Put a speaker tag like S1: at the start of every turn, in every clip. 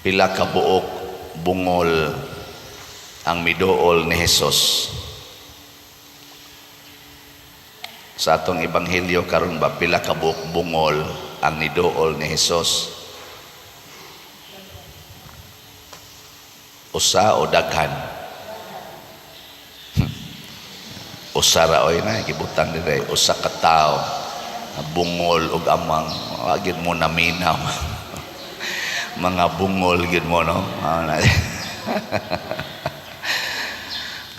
S1: Pila ka buok bungol ang miduol ni Hesus. Sa atong ebanghelyo karon ba pila ka buok bungol ang niduol ni Hesus? Usa o daghan? Usa ra oy na gibutang dire, usa ka tawo bungol ug amang wagid mo naminaw. Mga bungol gid mo no.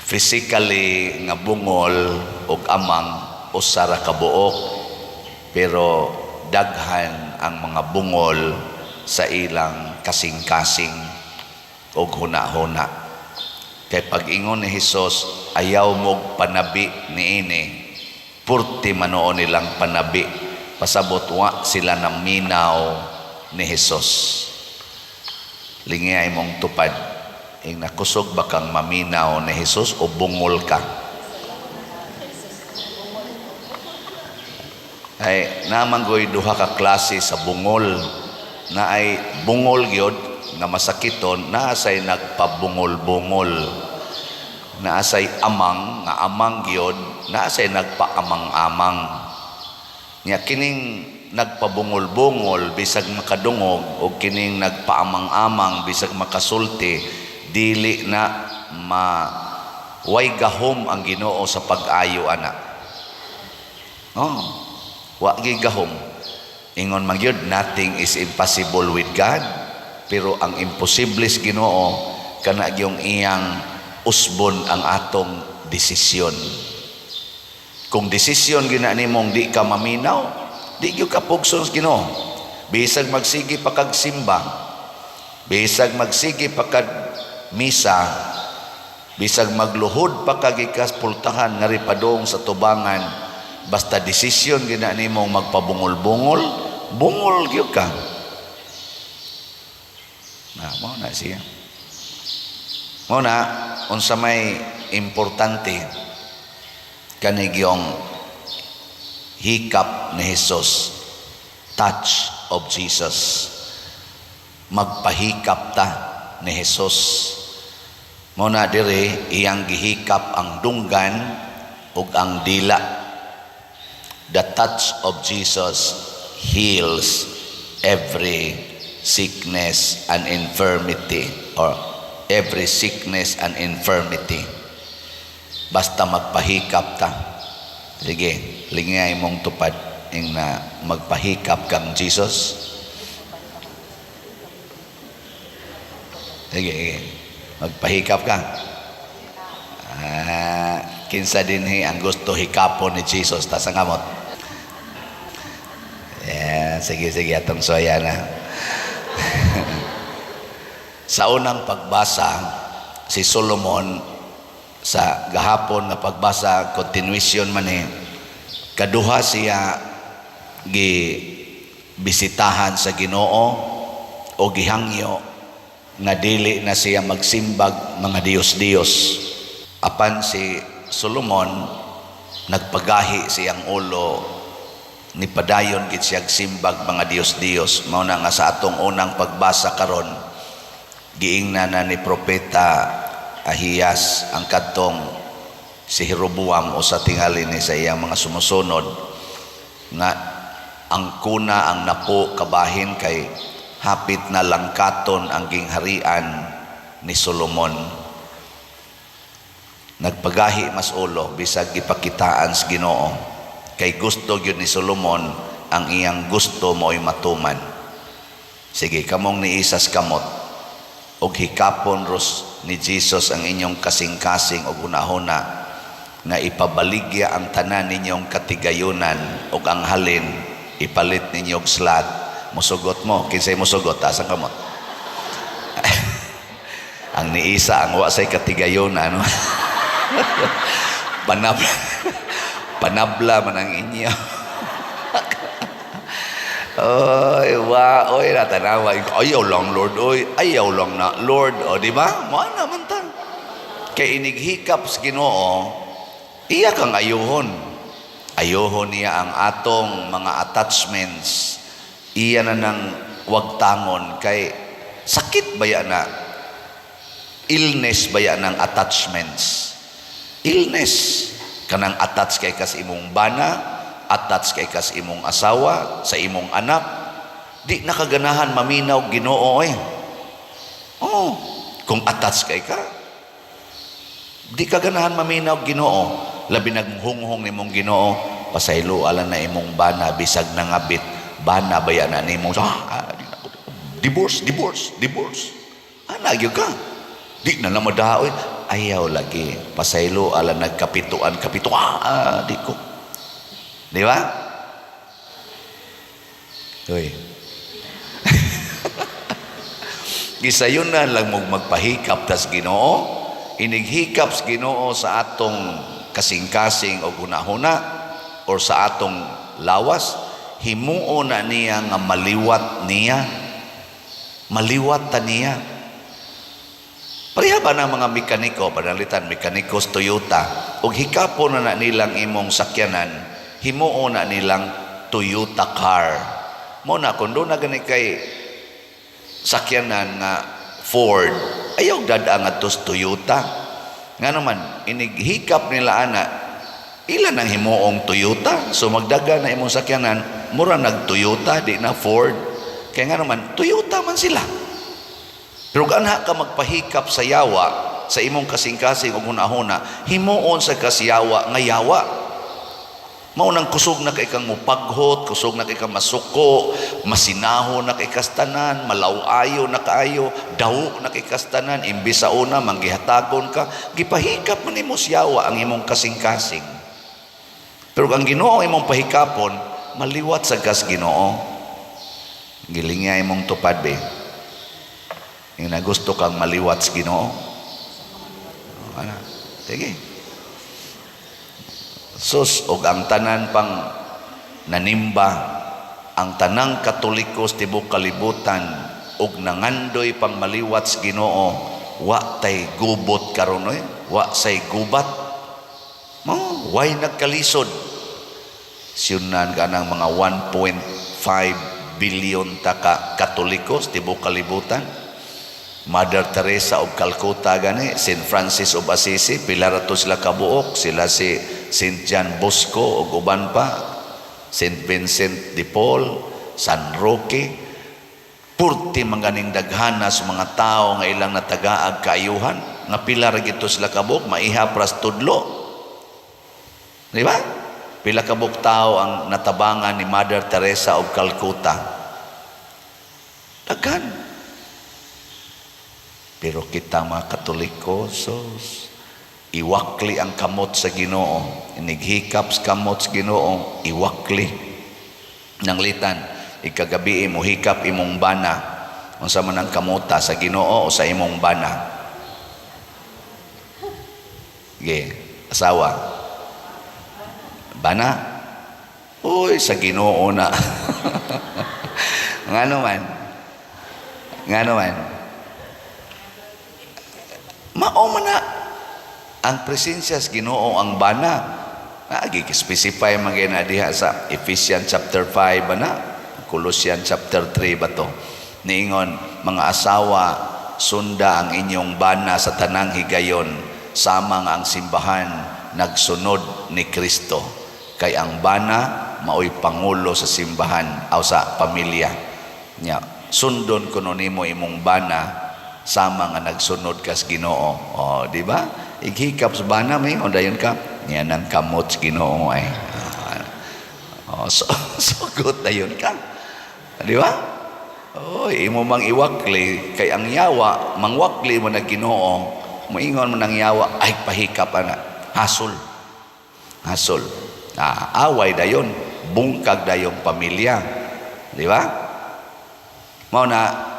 S1: Physically nga bungol ug amang usa ra ka buok, pero daghan ang mga bungol sa ilang kasing-kasing ug huna-huna. Kay pag-ingon ni Hesus, ayaw mog panabi niini, purti manoon nilang panabi, pasabot wa sila naminaw ni Hesus. Lingay mong tupad, ing nakusog ba kang maminaw ni Hesus o bungol ka? Ay namanggoy duha ka klase sa bungol, na ay bungol gyud nga masakiton, naasay nagpabungol-bungol, naasay amang nga amang gyud, naasay nagpaamang-amang. Nya kining nagpabungol-bungol bisag makadungog o kining nagpaamang-amang bisag makasulti, dili na way gahom ang Ginoo sa pag-ayo ana. Wa gi gahom. Ingon man gyud, nothing is impossible with God. Pero ang imposible sa Ginoo kana gyung iyang usbon ang atong desisyon. Kung desisyon gina nimong di ka maminaw, di gyud ka pugson sa Ginoo. Bisag magsigi pa kag simba, bisag magsigi pa kag misa, bisag magluhod pa kag ikaspultahan nga ripadong sa tubangan, basta desisyon gina nimong magpabungol-bungol, bungol gyud ka. Mao na siya. Mao na unsa may importante kani gyung hikap ni Hesus, touch of Jesus. Magpahikap ta ni Hesus. Mao na dire iyang gihikap ang dunggan ug ang dila. The touch of Jesus heals every sickness and infirmity, or every sickness and infirmity. Basta magpahikap ta. Sige, lingay mong tupad ing na magpahikap kang Jesus. Sige, magpahikap ka. Kinsa dinhi ang gusto hikapon ni Jesus ta sa ngamot. Sige, atong soya na. Sa unang pagbasa, si Solomon sa gahapon nga pagbasa, continuation man kaduha siya bisitahan sa Ginoo o gihangyo nga dili na siya magsimbag mga Diyos-Diyos. Apan si Solomon nagpagahi siyang ulo, ni padayon gid siya simbag mga Diyos-Diyos. Mao na nga sa atong unang pagbasa karon, giingnan na ni propeta Ahiyas ang kadtong si Jeroboam o sa tingali ni sa iyang mga sumusunod nga ang kuna ang napo kabahin kay hapit na langkaton ang gingharian ni Solomon. Nagpagahi mas ulo bisag gipakitaan sa Ginoo, kay gusto gyud ni Solomon ang iyang gusto mo'y matuman. Sige, kamong niisas kamot og hikapon ros ni Jesus ang inyong kasing-kasing og una-una nga ipabaligya ang tanan ninyong katigayunan og ang halin ipalit ninyo og slat. Musugot mo, kinsay musugot asa kamot? Ang niisa ang wa say katigayunan. Panabla man ang inyo. Oy, natanawa. Ayaw lang, Lord. Oy, ayaw lang na, Lord. O, di ba? Mo naman tan. Kay inighikap sa Ginoo, iya kang ayuhon. Ayuhon niya ang atong mga attachments. Iya na nang wag tangon. Kay Sakit baya na, illness baya ng attachments. Illness kanang attach kay kas imong bana, attach kay kas imong asawa, sa imong anak, di nakaganahan maminaw Ginoo eh. Oh, kung attach kay ka, di ka ganahan maminaw Ginoo. Labi naghunghong nimong Ginoo, pasaylo ala na imong bana, bisag nangabit, bana baya na nimong divorce. Nagyo ka. Di na madaoy, ayaw lagi. Pasaylo ala nagkapituan, di ko. Di ba? Uy. Gisayunan lang mong magpahikap tas Ginoo, inighikap sa Ginoo sa atong kasing-kasing o gunahuna or sa atong lawas, himuo na niya nga maliwat niya. Maliwat ta niya. Pareha ba ng mga mekaniko, panalitan mekanikos Toyota, o hikapon na nilang imong sakyanan, himuo na nilang Toyota car. Mo na kung doon na gani kay sakyanan nga Ford, ayaw dadaan nga tos Toyota. Nga naman, inighikap nila ana, ilan ang himuong Toyota? So magdaga na imong sakyanan, mura nag-Toyota, di na Ford. Kaya nga naman, Toyota man sila. Pero ganha ka magpahikap sa yawa, sa imong kasing-kasing o hunahuna, himuon sa kasiyawa nga yawa. Maunang kusog na kay kang mupaghot, kusog na kay kang masuko, masinaho na kay kastanan, malawayo na kaayo, daw na kay kastanan, imbis sa una, manggihatagon ka, gipahikap man imo siyawa ang imong kasing-kasing. Pero ang Ginoo imong pahikapon, maliwat sa kas Ginoo. Gilinga imong tupad be. Yung na gusto kang maliwat sa Ginoo. Ano? Sige. Sus, og ang tanan pang nanimba, ang tanang Katolikos tibok kalibutan, og nangandoy pang maliwat sa Ginoo, wa tay gubot karon oy, wa say gubat. Why nagkalisod? Siyunan ka ng mga 1.5 billion taka Katolikos tibok kalibutan. Mother Teresa of Calcutta gani, St. Francis of Assisi, pila ra to sila kabuok, sila si St. John Bosco o uban pa, St. Vincent de Paul, San Roque, purti manganing daghana sa mga tao nga ilang natagaag kaayuhan, nga pila ra gito sila kabuok, maiha pras tudlo. Di ba? Pila kabuok tao ang natabangan ni Mother Teresa of Calcutta. Daghan. Pero kita mga Katoliko, sos, iwakli ang kamot sa Ginoo. Inighikap sa kamot sa Ginoo, iwakli. Nang litan, ikagabi mo hikap imong bana. Unsa man ang kamuta sa Ginoo o sa imong bana? Asawa. Bana? Uy, sa Ginoo na. Nga naman. Mao man na ang presensya sa Ginoo ang bana. Gi-specify man gyud diha sa Ephesians chapter 5 ba na? Colossians chapter 3 ba to? Niingon, mga asawa, sunda ang inyong bana sa tanang higayon, samang ang simbahan nagsunod ni Kristo. Kay ang bana maoy pangulo sa simbahan o sa pamilya. Nya, sundon kuno nimo imong bana sama nga nagsunod kas Ginoo. Oh, di ba? Ighikap sa bana may ondayon ka. Yan ang kamot sa Ginoo ay. Oh, so good na yun ka. Di ba? Oh, imo mang iwakli kay ang yawa mangwakli mo na Ginoo, moingon mo nang yawa ay pahikap ana. Hasol. Away dayon, bungkag dayong pamilya. Di ba? Mao na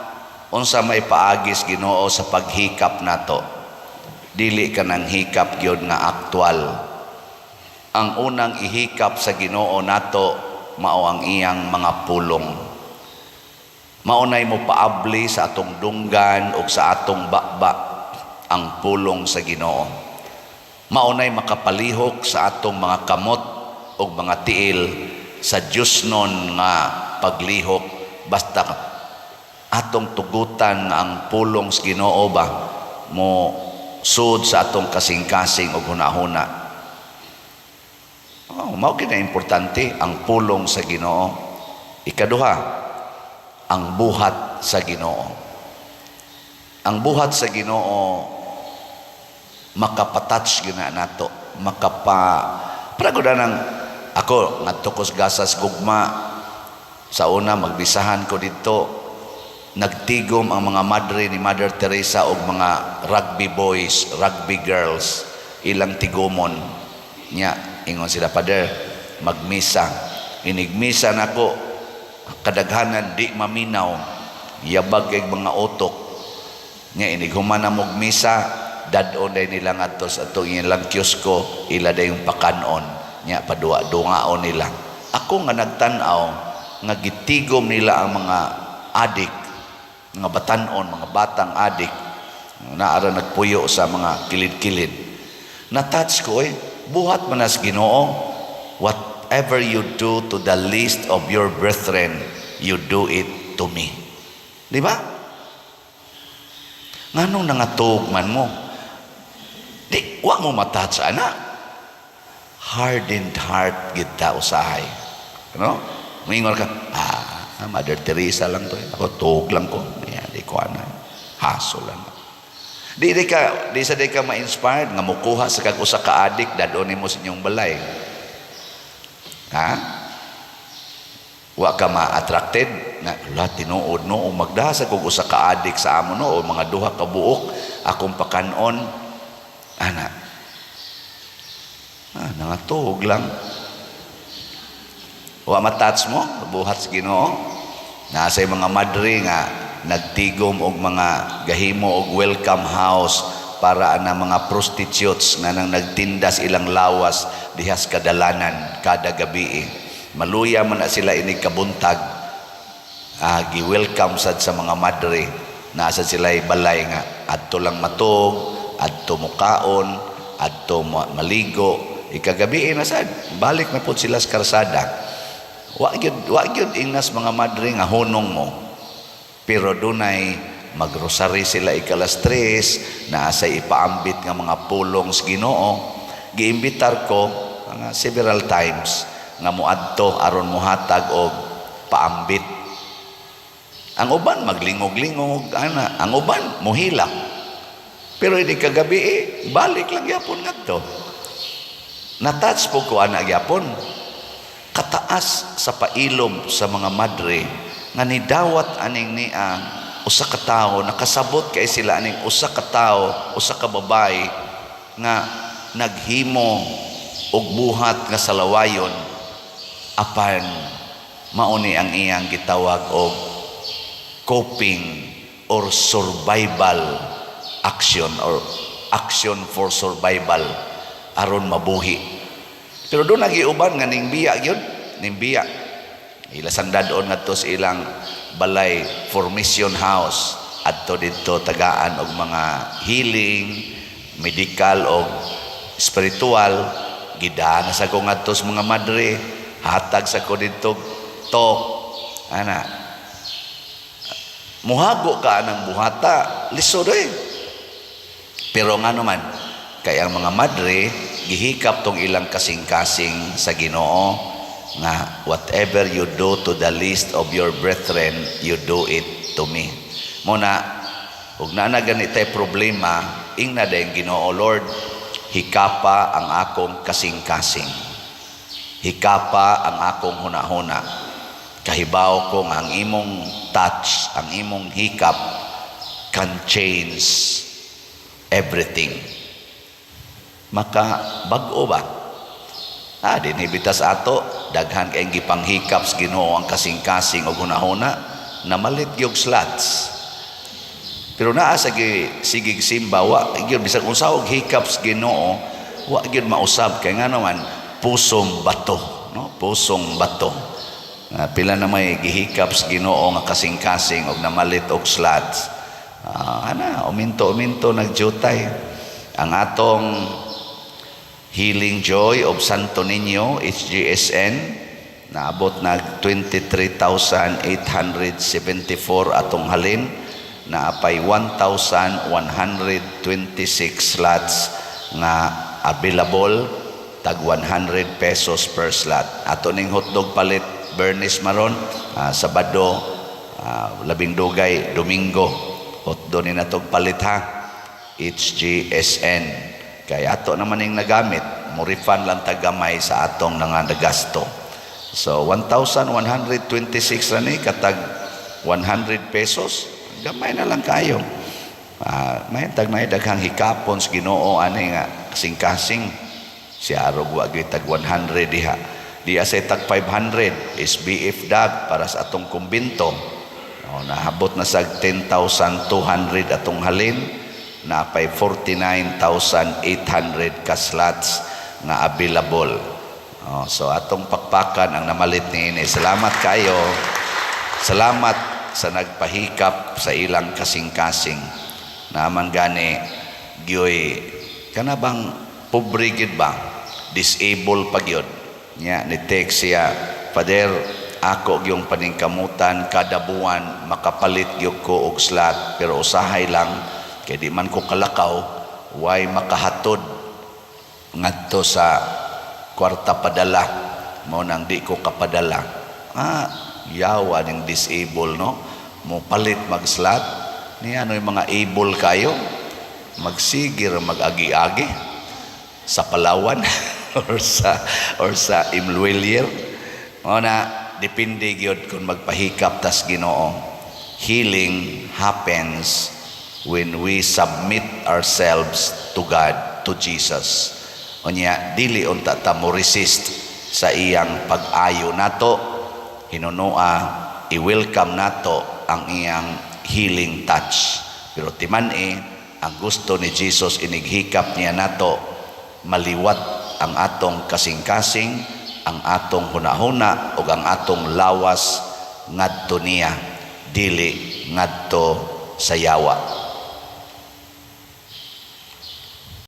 S1: unsa may paagis Ginoo sa paghikap nato, dili ka nang hikap gyud nga aktual. Ang unang ihikap sa Ginoo nato mao ang iyang mga pulong. Maunay mo paabli sa atong dunggan o sa atong bakba ang pulong sa Ginoo. Maunay makapalihok sa atong mga kamot o mga tiil sa Dios non nga paglihok, basta atong tugutan nga ang pulong sa Ginoo ba mo sud sa atong kasing-kasing o hunahuna. Mao gid importante ang pulong sa Ginoo. Ikaduha, ang buhat sa Ginoo. Ang buhat sa Ginoo makapatouch gyud na nato, prago na nang ako ngadto ko sa Gasas Gugma. Sa una magbisahan ko dito, nagtigom ang mga madre ni Mother Teresa og mga rugby boys, rugby girls, ilang tigomon nya ingon sila, Pader, magmisa. Inigmisa nako, kadaghanan di maminaw, yabag kay mga otok nya. Inighuman na mog misa, dadon day nila ngadto sa atong ilang kiosko, ila day yung pakanon nya, padua-dungaon nila. Ako nga nagtan-aw nga gitigom nila ang mga adik, mga batanon, mga batang adik, naara nagpuyo sa mga kilid-kilid. Na-touch ko buhat man as Ginoo, whatever you do to the least of your brethren, you do it to me. Di ba? Nganong nangatog man mo? Di, wa mo matouch, ana. Hardened heart kita usahay. Ano? Mingon ka, Mother Teresa lang to. Ako tug lang ko. Di ko ana. Haso lang. Di sa ka ma-inspired nga mukuha sa kag usa ka adik dadon nimo sa inyong balay. Ha? Wa ka ma-attracted na tinuod no magdasa kog usa ka adik sa amo no o mga duha ka buok akong pakanon ana. Nangatog lang. Wa matouch mo buhat sa Ginoo. Nasa mga madre nga nagtigom og mga gahimo og welcome house para ana mga prostitutes nga nang nagtindas ilang lawas dihas kadalanan kada gabi. Maluya man na sila ini kabuntag. Gi-welcome sad sa mga madre. Nasa sila balay nga adto lang matog, adto mukaon, adto maligo. Ikagabi na sad balik na pud sila sa karsada. Wa gyud ingnas mga madre nga hunong mo. Pero dunay magrosary sila ikalas 3 na asay ipaambit nga mga pulong sa Ginoo. Giimbitar ko nga several times nga muadto aron muhatag og paambit. Ang uban maglingog-lingog ana, ang uban muhilak. Pero hindi kagabi balik lang gyapon ngadto. Na-touch po ko ana gyapon. Kataas sa pailom sa mga madre nga nidawat aning niya usa ka tawo, nakasabot kay sila aning usa ka tawo, usa ka babae nga naghimo og buhat nga salawayon apan mauni ang iyang gitawag og coping or survival action or action for survival aron mabuhi. Pero doon nagiuban nga ning biya gyud, ning biya ilasan dadon ngadto sa ilang balay formation house adto didto tagaan og mga healing, medical og spiritual. Gidana sa ko ngadto sa mga madre, hatag sa ko didto talk ana. Muhago ka anang buhata, lisod Pero nga naman kay ang mga madre gihikap tong ilang kasing-kasing sa Ginoo nga whatever you do to the least of your brethren, you do it to me. Muna, ug na ganitay problema, ingna dayong Ginoo, Lord, hikapa ang akong kasing-kasing. Hikapa ang akong hunahuna. Kahibaw ko nga ang imong touch, ang imong hikap can change everything. Maka bag-o ba? Dinibitas ato, daghan kayong gipanghikap sa Ginoo ang kasing-kasing o hunahuna, na malit yung slots. Pero naa sa sigig simba, yun, bisag unsa og hikap sa Ginoo, yun mausab, kaya nga naman, pusong bato. No? Pusong bato. Pila na may gihikap sa Ginoo nga kasing-kasing o namalit og slots. Uminto-uminto nagjutay. Ang atong Healing Joy of Santo Niño, HGSN, naabot nag 23,874 atong halin, naapay 1,126 slots nga available, tag 100 pesos per slot. Ato ning hotdog palit Bernice maron, Sabado, labing dugay, Domingo, hotdog ni natog palit ha, HGSN. Kaya ato naman ning nagamit, mo refund lang tagamay sa atong nagasto. So 1,126 ra ni katag 100 pesos, gamay na lang kayo. May tag na daghang hikapon sa Ginoo ani nga kasing-kasing siya arog wa gyud tag 100 diha. Di asay tag 500 SBF dag para sa atong kumbinto. Nahabot na sa 10,200 atong halin, na pay 49,800 ka slots nga available. So atong pakpakan ang namalit niini. Salamat kayo. Salamat sa nagpahikap sa ilang kasing-kasing. Naman gani gyoy kana bang pobre gid ba? Disabled pa gyud. Nya ni text siya, Father, ako gyung paningkamutan kada buwan makapalit gyud ko og slot, pero usahay lang kay di man ko kalakaw way makahatod ngadto sa kwarta padala, mo nang di ko kapadala. Yawa ning disabled, no? Mo palit mag slot ni ano yung mga able kayo magsigir mag-agi-agi sa Palawan or sa Imluelier. Mo na depende gyud kung magpahikap tas Ginoo. Healing happens when we submit ourselves to God, to Jesus. Unya dili unta ta mo resist sa iyang pag-ayo nato, hinunua i-welcome nato ang iyang healing touch. Pero timan ang gusto ni Jesus inighikap niya nato maliwat ang atong kasing-kasing, ang atong hunahuna ug ang atong lawas ngadto niya, dili ngadto sa yawa.